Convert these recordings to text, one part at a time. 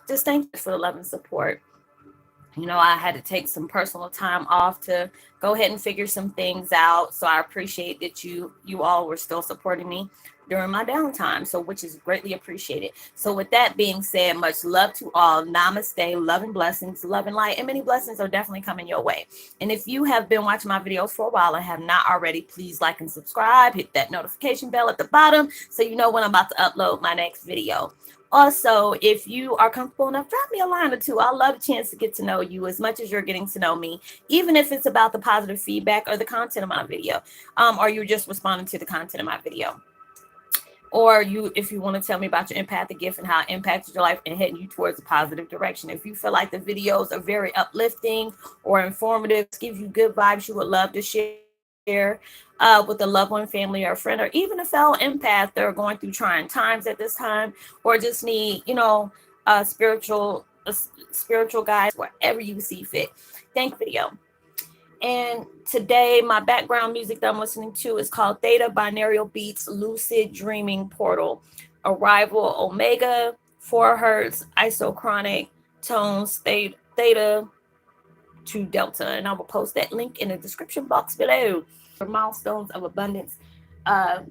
just thank you for the love and support. I had to take some personal time off to go ahead and figure some things out. So I appreciate that you all were still supporting me during my downtime. So which is greatly appreciated. So with that being said, much love to all. Namaste, love and blessings, love and light, and many blessings are definitely coming your way. And if you have been watching my videos for a while and have not already, please like and subscribe. Hit that notification bell at the bottom so you know when I'm about to upload my next video. Also, if you are comfortable enough, drop me a line or two. I love a chance to get to know you as much as you're getting to know me, even if it's about the positive feedback or the content of my video, or you're just responding to the content of my video. Or if you want to tell me about your empathic gift and how it impacted your life and heading you towards a positive direction. If you feel like the videos are very uplifting or informative, give you good vibes, you would love to share with a loved one, family, or a friend, or even a fellow empath that are going through trying times at this time, or just need, spiritual guides, wherever you see fit. Thank you, video. And today, my background music that I'm listening to is called Theta Binaural Beats Lucid Dreaming Portal. Arrival Omega, 4 hertz, isochronic tones, theta to delta. And I will post that link in the description box below. For milestones of abundance, the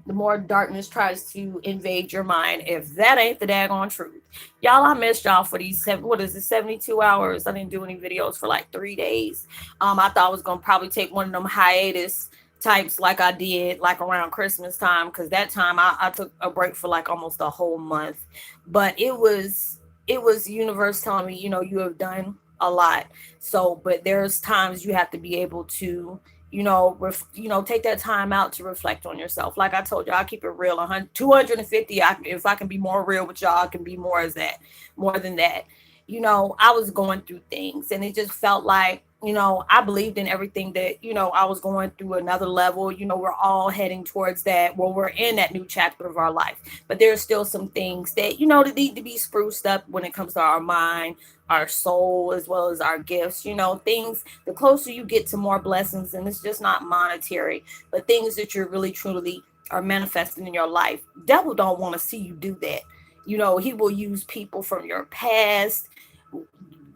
more darkness tries to invade your mind, if that ain't the daggone truth. Y'all, I missed y'all for these 72 hours. I didn't do any videos for like 3 days. I thought I was gonna probably take one of them hiatus types like I did like around Christmas time, because that time I took a break for like almost a whole month. But it was universe telling me, you have done a lot. So, but there's times you have to be able to take that time out to reflect on yourself. Like I told you, I keep it real. 250. If I can be more real with y'all, I can be more than that. I was going through things, and it just felt like, I believed in everything that, I was going through another level. We're all heading towards that. Well, we're in that new chapter of our life, but there's still some things that, that need to be spruced up when it comes to our mind, our soul, as well as our gifts. Things, the closer you get to more blessings, and it's just not monetary, but things that you're really truly are manifesting in your life. Devil don't want to see you do that. He will use people from your past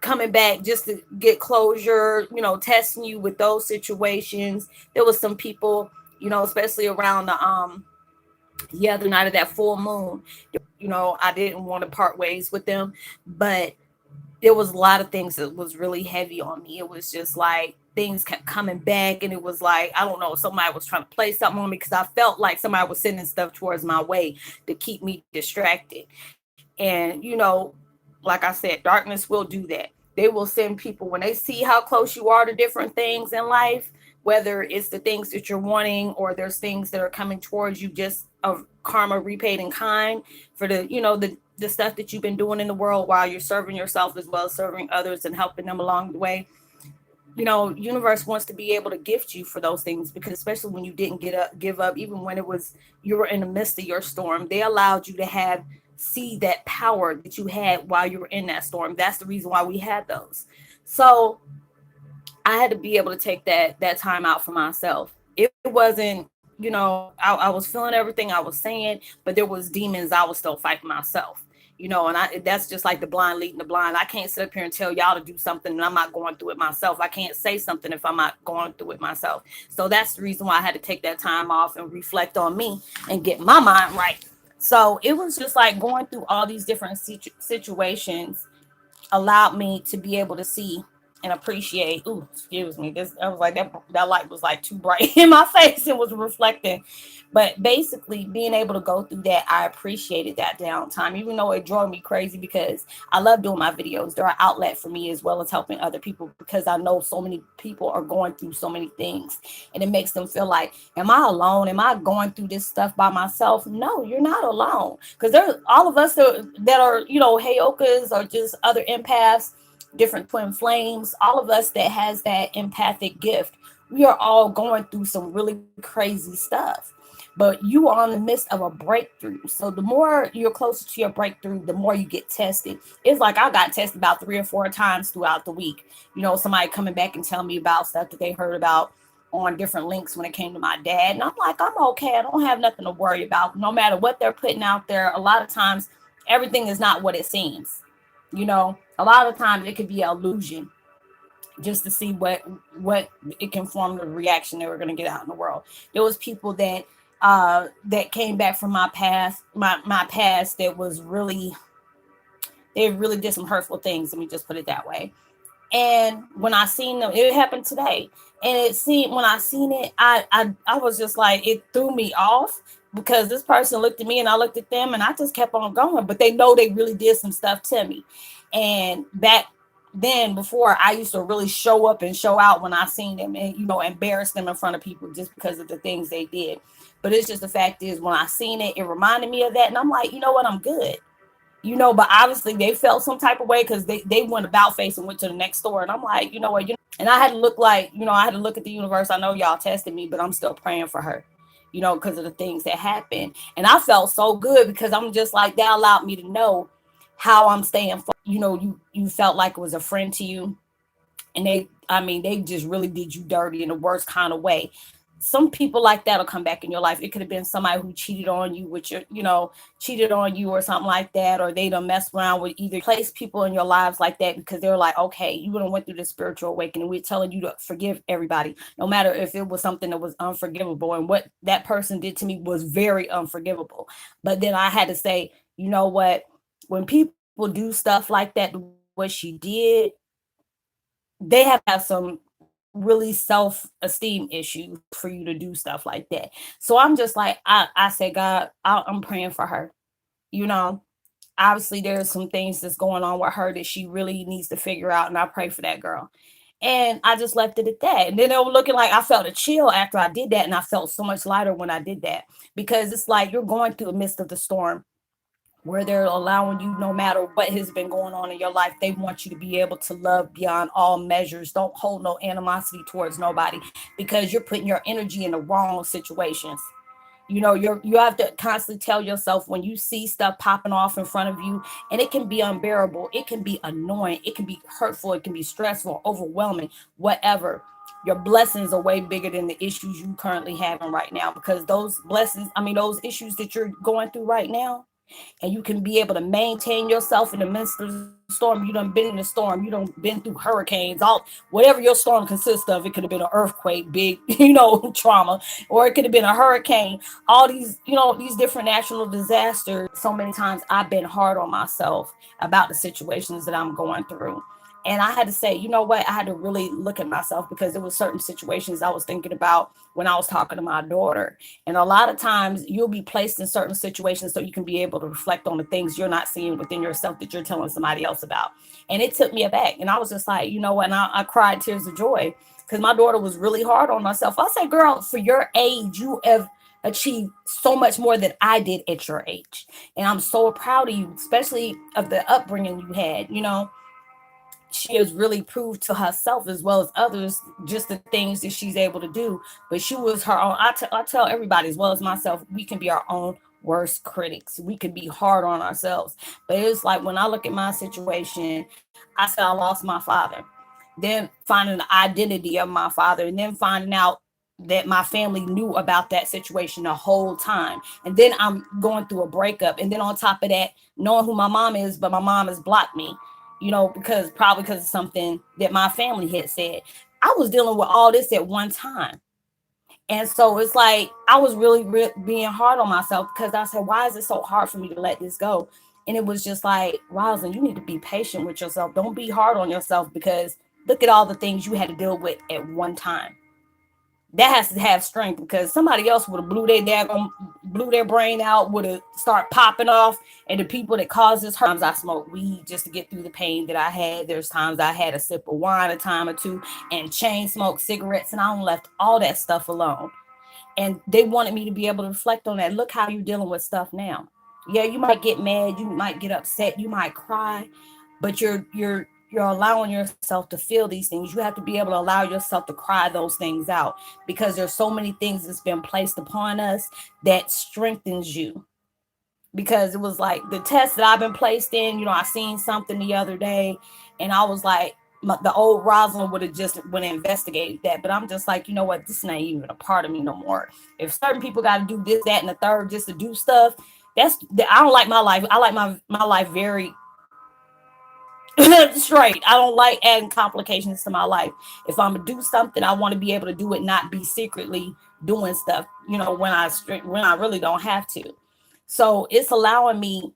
coming back just to get closure, testing you with those situations. There was some people, especially around the other night of that full moon, I didn't want to part ways with them, but there was a lot of things that was really heavy on me. It was just like things kept coming back, and it was like, I don't know, somebody was trying to play something on me, because I felt like somebody was sending stuff towards my way to keep me distracted. And like I said, darkness will do that. They will send people when they see how close you are to different things in life, whether it's the things that you're wanting, or there's things that are coming towards you just of karma repaid in kind for the stuff that you've been doing in the world while you're serving yourself as well as serving others and helping them along the way. Universe wants to be able to gift you for those things, because especially when you didn't give up, even when you were in the midst of your storm, they allowed you to see that power that you had while you were in that storm. That's the reason why we had those. So I had to be able to take that time out for myself. It wasn't, I was feeling everything I was saying, but there was demons I was still fighting myself. And that's just like the blind leading the blind. I can't sit up here and tell y'all to do something and I'm not going through it myself. I can't say something if I'm not going through it myself. So that's the reason why I had to take that time off and reflect on me and get my mind right. So it was just like going through all these different situations allowed me to be able to see and appreciate. Ooh, excuse me. I was like that light was like too bright in my face. It was reflecting. But basically being able to go through that, I appreciated that downtime, even though it drove me crazy, because I love doing my videos. They're an outlet for me as well as helping other people, because I know so many people are going through so many things, and it makes them feel like, am I alone? Am I going through this stuff by myself? No, you're not alone, because there's all of us that are, Heyokas or just other empaths, different twin flames, all of us that has that empathic gift. We are all going through some really crazy stuff, but you are in the midst of a breakthrough. So the more you're closer to your breakthrough, the more you get tested. It's like I got tested about 3 or 4 times throughout the week. Somebody coming back and telling me about stuff that they heard about on different links when it came to my dad. And I'm like, I'm okay. I don't have nothing to worry about. No matter what they're putting out there, a lot of times Everything is not what it seems. You know, a lot of times it could be an illusion just to see what it can form the reaction that we're going to get out in the world. There was people that came back from my past that was really, they really did some hurtful things. Let me just put it that way. And when I seen them, it happened today. And it seemed when I seen it, I was just like, it threw me off because this person looked at me and I looked at them and I just kept on going. But they know they really did some stuff to me. And back then, before, I used to really show up and show out when I seen them and, you know, embarrass them in front of people just because of the things they did. But it's just, the fact is, when I seen it, it reminded me of that. And I'm like, you know what, I'm good. You know, but obviously they felt some type of way because they went about face and went to the next store. And I'm like, you know what, and I had to look like, you know, I had to look at the universe. I know y'all tested me, but I'm still praying for her, you know, because of the things that happened. And I felt so good because I'm just like, that allowed me to know how I'm staying. You know, you felt like it was a friend to you, and they, I mean, they just really did you dirty in the worst kind of way. Some people like that'll come back in your life. It could have been somebody who cheated on you with your, you know, cheated on you or something like that, or they done mess around with, either place people in your lives like that because they're like, okay, you would have went through the spiritual awakening. We're telling you to forgive everybody, no matter if it was something that was unforgivable. And what that person did to me was very unforgivable. But then I had to say, you know what? When people do stuff like that, what she did, they have to have some really self-esteem issues for you to do stuff like that. So I'm just like, I said, God, I'm praying for her. You know, obviously there's some things that's going on with her that she really needs to figure out, and I pray for that girl. And I just left it at that. And then it was looking like I felt a chill after I did that, and I felt so much lighter when I did that, because it's like you're going through the midst of the storm, where they're allowing you, no matter what has been going on in your life, they want you to be able to love beyond all measures. Don't hold no animosity towards nobody, because you're putting your energy in the wrong situations. You know, you have to constantly tell yourself, when you see stuff popping off in front of you, and it can be unbearable, it can be annoying, it can be hurtful, it can be stressful, overwhelming, whatever. Your blessings are way bigger than the issues you currently having right now, because those blessings, I mean, those issues that you're going through right now, and you can be able to maintain yourself in the midst of the storm. You done been in the storm, you done been through hurricanes, all whatever your storm consists of. It could have been an earthquake, big, you know, trauma, or it could have been a hurricane. All these, you know, these different natural disasters. So many times I've been hard on myself about the situations that I'm going through. And I had to say, you know what? I had to really look at myself, because there was certain situations I was thinking about when I was talking to my daughter. And a lot of times you'll be placed in certain situations so you can be able to reflect on the things you're not seeing within yourself that you're telling somebody else about. And it took me aback. And I was just like, you know what? And I cried tears of joy, because my daughter was really hard on herself. I said, girl, for your age, you have achieved so much more than I did at your age. And I'm so proud of you, especially of the upbringing you had, you know. She has really proved to herself as well as others just the things that she's able to do. But she was her own. I tell everybody as well as myself, we can be our own worst critics. We can be hard on ourselves. But it's like, when I look at my situation, I said I lost my father. Then finding the identity of my father, and then finding out that my family knew about that situation the whole time. And then I'm going through a breakup. And then on top of that, knowing who my mom is, but my mom has blocked me, you know, because probably because of something that my family had said. I was dealing with all this at one time. And so it's like I was really being hard on myself, because I said, why is it so hard for me to let this go? And it was just like, Roslynn, you need to be patient with yourself. Don't be hard on yourself, because look at all the things you had to deal with at one time. That has to have strength, because somebody else would have blew their brain out, would have start popping off. And the people that cause this hurt, times I smoked weed just to get through the pain that I had. There's times I had a sip of wine a time or two, and chain smoke cigarettes, and I left all that stuff alone. And they wanted me to be able to reflect on that. Look how you're dealing with stuff now. Yeah, you might get mad, you might get upset, you might cry, but you're allowing yourself to feel these things. You have to be able to allow yourself to cry those things out, because there's so many things that's been placed upon us that strengthens you. Because it was like the test that I've been placed in, you know, I seen something the other day, and I was like, the old Rosalind would have just went and investigated that. But I'm just like, you know what, this ain't even a part of me no more. If certain people got to do this, that, and the third just to do stuff, I don't like my life. I like my life very straight. I don't like adding complications to my life. If I'm gonna do something, I want to be able to do it, not be secretly doing stuff, when I really don't have to. So it's allowing me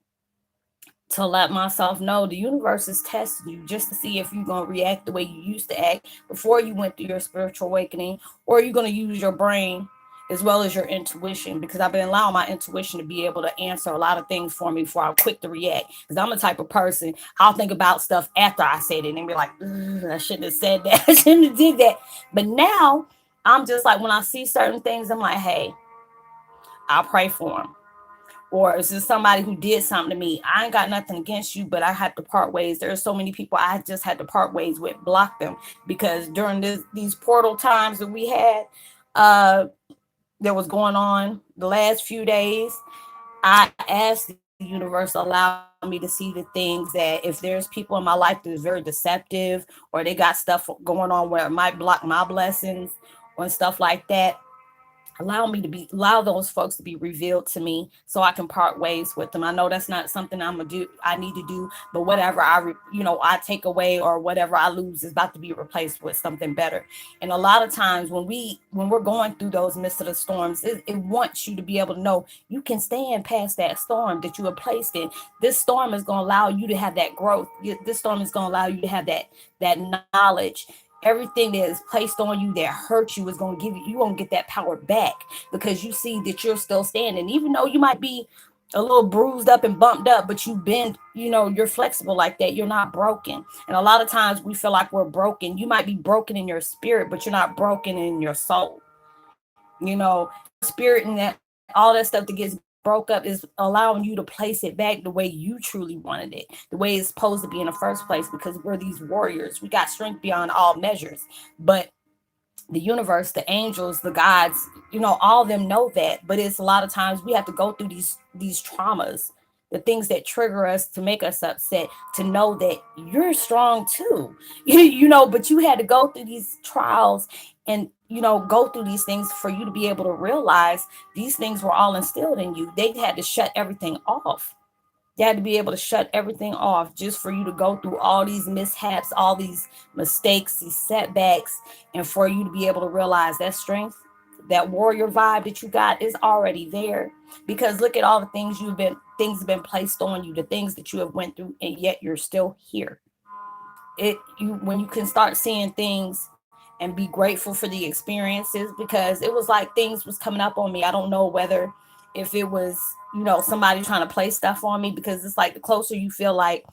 to let myself know the universe is testing you just to see if you're going to react the way you used to act before you went through your spiritual awakening, or you're going to use your brain as well as your intuition, because I've been allowing my intuition to be able to answer a lot of things for me before I'm quick to react. Because I'm the type of person, I'll think about stuff after I said it and be like, I shouldn't have said that. I shouldn't have did that. But now I'm just like, when I see certain things, I'm like, hey, I'll pray for them. Or is this somebody who did something to me? I ain't got nothing against you, but I had to part ways. There are so many people I just had to part ways with, block them, because during these portal times that we had, uh, that was going on the last few days, I asked the universe to allow me to see the things that if there's people in my life that is very deceptive, or they got stuff going on where it might block my blessings or stuff like that, allow those folks to be revealed to me so I can part ways with them. I know that's not something I need to do, but whatever I take away or whatever I lose is about to be replaced with something better. And a lot of times when we're going through those midst of the storms, it wants you to be able to know you can stand past that storm that you were placed in. This storm is going to allow you to have that growth. This storm is going to allow you to have that knowledge. Everything that is placed on you that hurt you is going to give you, you're going to get that power back, because you see that you're still standing, even though you might be a little bruised up and bumped up, but you've been, you're flexible like that. You're not broken. And a lot of times we feel like we're broken. You might be broken in your spirit, but you're not broken in your soul. Your spirit and that all that stuff that gets broke up is allowing you to place it back the way you truly wanted it, the way it's supposed to be in the first place, because we're these warriors. We got strength beyond all measures. But the universe, the angels, the gods, all of them know that. But it's a lot of times we have to go through these traumas, the things that trigger us to make us upset, to know that you're strong too. But you had to go through these trials and go through these things for you to be able to realize these things were all instilled in you. They had to shut everything off. They had to be able to shut everything off just for you to go through all these mishaps, all these mistakes, these setbacks, and for you to be able to realize that strength, that warrior vibe that you got is already there. Because look at all the things have been placed on you, the things that you have went through, and yet you're still here. When you can start seeing things and be grateful for the experiences, because it was like things was coming up on me. I don't know whether if it was somebody trying to play stuff on me, because it's like the closer you feel like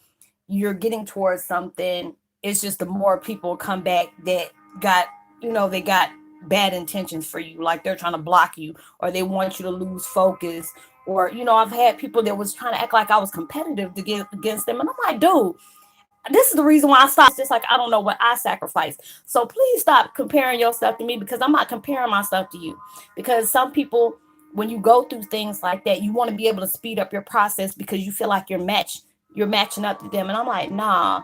you're getting towards something, it's just the more people come back that got they got bad intentions for you, like they're trying to block you, or they want you to lose focus. Or I've had people that was trying to act like I was competitive to get against them, and I'm like, dude, this is the reason why I stopped. It's just like, I don't know what I sacrificed. So please stop comparing your stuff to me, because I'm not comparing myself to you. Because some people, when you go through things like that, you want to be able to speed up your process because you feel like you're matching up to them. And I'm like, nah,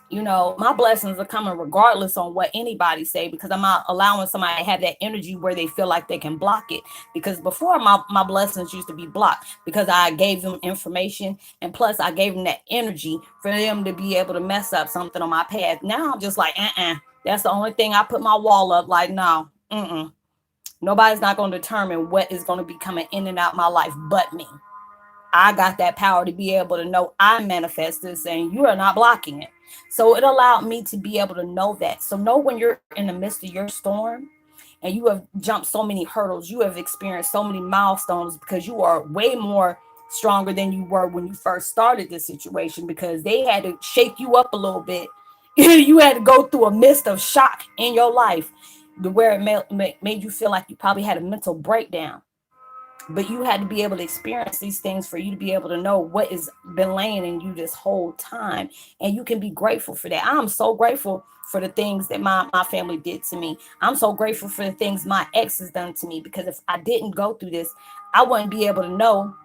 my blessings are coming regardless on what anybody say, because I'm not allowing somebody to have that energy where they feel like they can block it. Because before, my blessings used to be blocked because I gave them information, and plus I gave them that energy for them to be able to mess up something on my path. Now I'm just like, that's the only thing I put my wall up, like, no, nobody's not going to determine what is going to be coming in and out my life but me. I got that power to be able to know I manifest this, and you are not blocking it. So it allowed me to be able to know that. So know when you're in the midst of your storm and you have jumped so many hurdles, you have experienced so many milestones, because you are way more stronger than you were when you first started this situation, because they had to shake you up a little bit. You had to go through a mist of shock in your life, to where it made you feel like you probably had a mental breakdown. But you had to be able to experience these things for you to be able to know what has been laying in you this whole time. And you can be grateful for that. I'm so grateful for the things that my family did to me. I'm so grateful for the things my ex has done to me, because if I didn't go through this, I wouldn't be able to know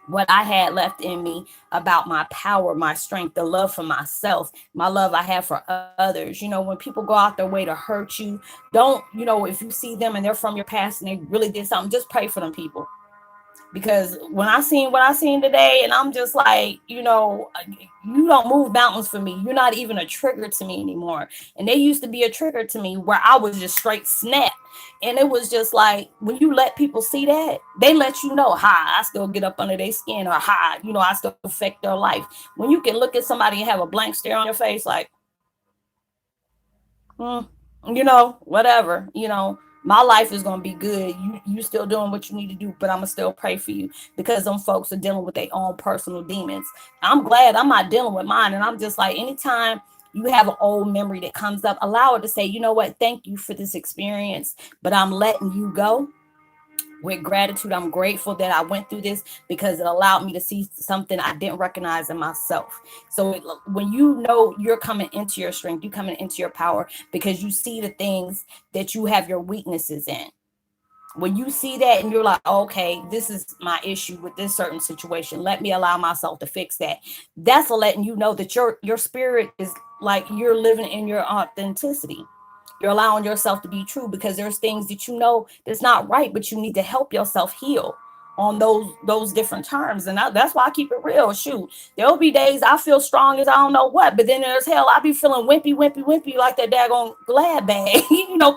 what I had left in me about my power, my strength, the love for myself, my love I have for others. When people go out their way to hurt you, don't, if you see them and they're from your past and they really did something, just pray for them people, because when I seen what I seen today, and I'm just like, you don't move mountains for me. You're not even a trigger to me anymore. And they used to be a trigger to me where I was just straight snap. And it was just like, when you let people see that, they let you know, hi, I still get up under their skin, or hi, I still affect their life. When you can look at somebody and have a blank stare on your face, like, mm, whatever, my life is gonna be good. You still doing what you need to do, but I'm gonna still pray for you, because them folks are dealing with their own personal demons. I'm glad I'm not dealing with mine. And I'm just like, anytime you have an old memory that comes up, allow it to say, you know what, thank you for this experience, but I'm letting you go with gratitude. I'm grateful that I went through this, because it allowed me to see something I didn't recognize in myself. So when you know you're coming into your strength, you coming into your power, because you see the things that you have your weaknesses in. When you see that and you're like, okay, this is my issue with this certain situation, let me allow myself to fix that. That's letting you know that your spirit is like, you're living in your authenticity. You're allowing yourself to be true, because there's things that that's not right, but you need to help yourself heal on those different terms. And that's why I keep it real. Shoot, there'll be days I feel strong as I don't know what, but then there's hell, I be feeling wimpy, wimpy, wimpy, like that daggone Glad bag,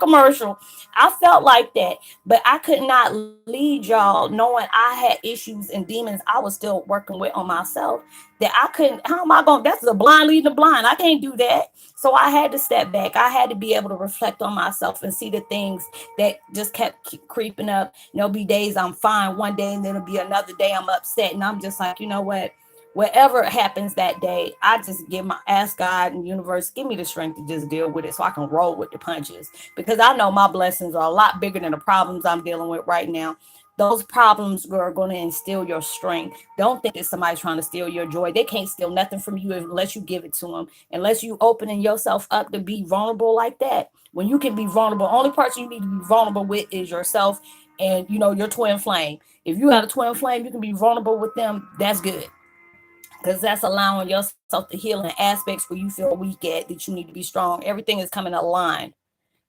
commercial. I felt like that, but I could not lead y'all knowing I had issues and demons I was still working with on myself, that I couldn't. How am I going? That's the blind leading the blind. I can't do that. So I had to step back. I had to be able to reflect on myself and see the things that just kept creeping up. And there'll be days I'm fine one day, and then it'll be another day I'm upset. And I'm just like, you know what? Whatever happens that day, I just ask God and universe, give me the strength to just deal with it, so I can roll with the punches. Because I know my blessings are a lot bigger than the problems I'm dealing with right now. Those problems are going to instill your strength. Don't think that somebody's trying to steal your joy. They can't steal nothing from you unless you give it to them. Unless you opening yourself up to be vulnerable like that. When you can be vulnerable, only person you need to be vulnerable with is yourself, and your twin flame. If you have a twin flame, you can be vulnerable with them. That's good, because that's allowing yourself to heal in aspects where you feel weak at, that you need to be strong. Everything is coming aligned.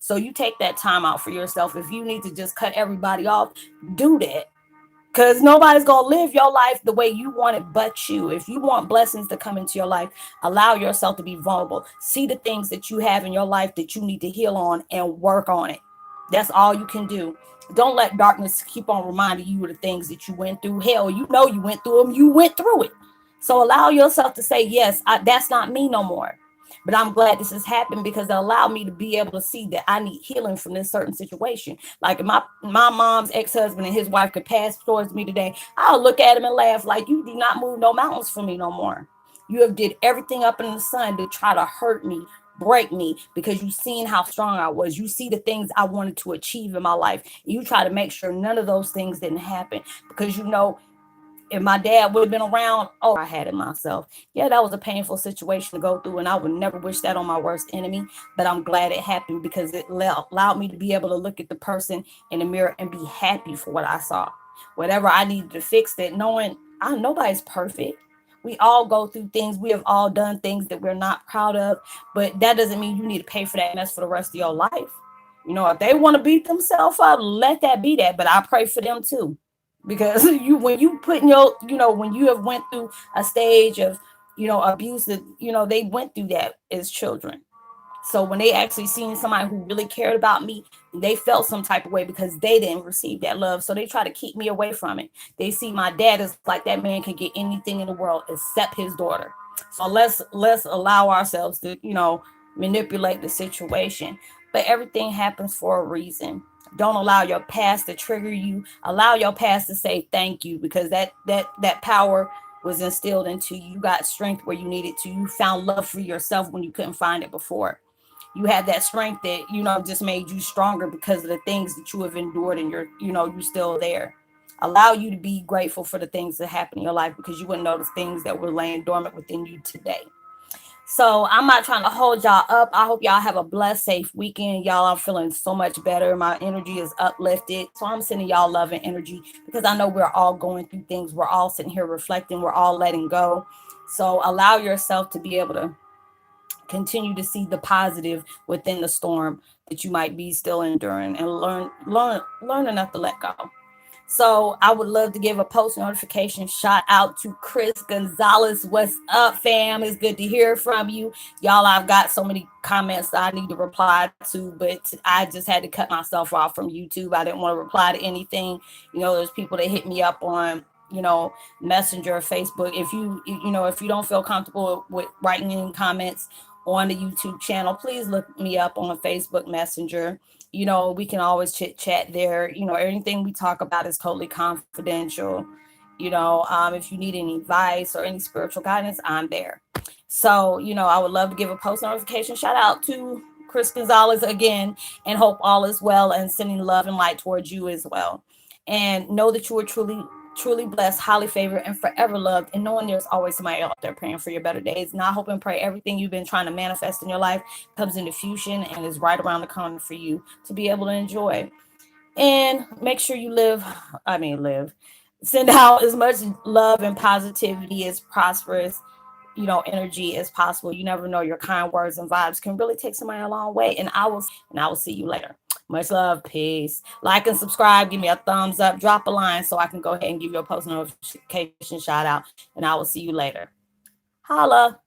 So you take that time out for yourself. If you need to just cut everybody off, do that. Because nobody's going to live your life the way you want it but you. If you want blessings to come into your life, allow yourself to be vulnerable. See the things that you have in your life that you need to heal on and work on it. That's all you can do. Don't let darkness keep on reminding you of the things that you went through. Hell, you know you went through them. You went through it. So allow yourself to say, yes, that's not me no more. But I'm glad this has happened, because it allowed me to be able to see that I need healing from this certain situation. Like, my mom's ex-husband and his wife could pass towards me today, I'll look at him and laugh, like, you do not move no mountains for me no more. You have did everything up in the sun to try to hurt me, break me, because you seen how strong I was. You see the things I wanted to achieve in my life. And you try to make sure none of those things didn't happen, because if my dad would have been around, oh, I had it myself. Yeah, that was a painful situation to go through, and I would never wish that on my worst enemy. But I'm glad it happened, because it allowed me to be able to look at the person in the mirror and be happy for what I saw. Whatever I needed to fix, that knowing nobody's perfect. We all go through things. We have all done things that we're not proud of, but that doesn't mean you need to pay for that mess for the rest of your life. If they want to beat themselves up, let that be that. But I pray for them too, because when you put in when you have went through a stage of abuse, that they went through that as children. So when they actually seen somebody who really cared about me, they felt some type of way, because they didn't receive that love, so they try to keep me away from it. They see my dad as like, that man can get anything in the world except his daughter. So let's allow ourselves to manipulate the situation. But everything happens for a reason. Don't allow your past to trigger you. Allow your past to say thank you, because that power was instilled into you. You got strength where you needed to. You found love for yourself when you couldn't find it before. You had that strength that just made you stronger, because of the things that you have endured, and you're still there. Allow you to be grateful for the things that happen in your life, because you wouldn't know the things that were laying dormant within you today. So I'm not trying to hold y'all up. I hope y'all have a blessed, safe weekend. Y'all, I'm feeling so much better. My energy is uplifted. So I'm sending y'all love and energy, because I know we're all going through things. We're all sitting here reflecting. We're all letting go. So allow yourself to be able to continue to see the positive within the storm that you might be still enduring, and learn enough to let go. So I would love to give a post notification shout out to Chris Gonzalez. What's up, fam? It's good to hear from you. Y'all, I've got so many comments that I need to reply to, but I just had to cut myself off from YouTube. I didn't want to reply to anything. There's people that hit me up on, Messenger or Facebook. If you don't feel comfortable with writing any comments on the YouTube channel, please look me up on Facebook Messenger. We can always chit chat there. Anything we talk about is totally confidential. If you need any advice or any spiritual guidance, I'm there. So, I would love to give a post notification shout out to Chris Gonzalez again, and hope all is well, and sending love and light towards you as well. And know that you are truly blessed, highly favored, and forever loved, and knowing there's always somebody out there praying for your better days. And I hope and pray everything you've been trying to manifest in your life comes into fusion and is right around the corner for you to be able to enjoy. And make sure you live. Send out as much love and positivity as prosperous, energy as possible. You never know, your kind words and vibes can really take somebody a long way. And I will see you later. Much love, peace. Like and subscribe, give me a thumbs up, drop a line so I can go ahead and give you a post notification shout out. And I will see you later. Holla.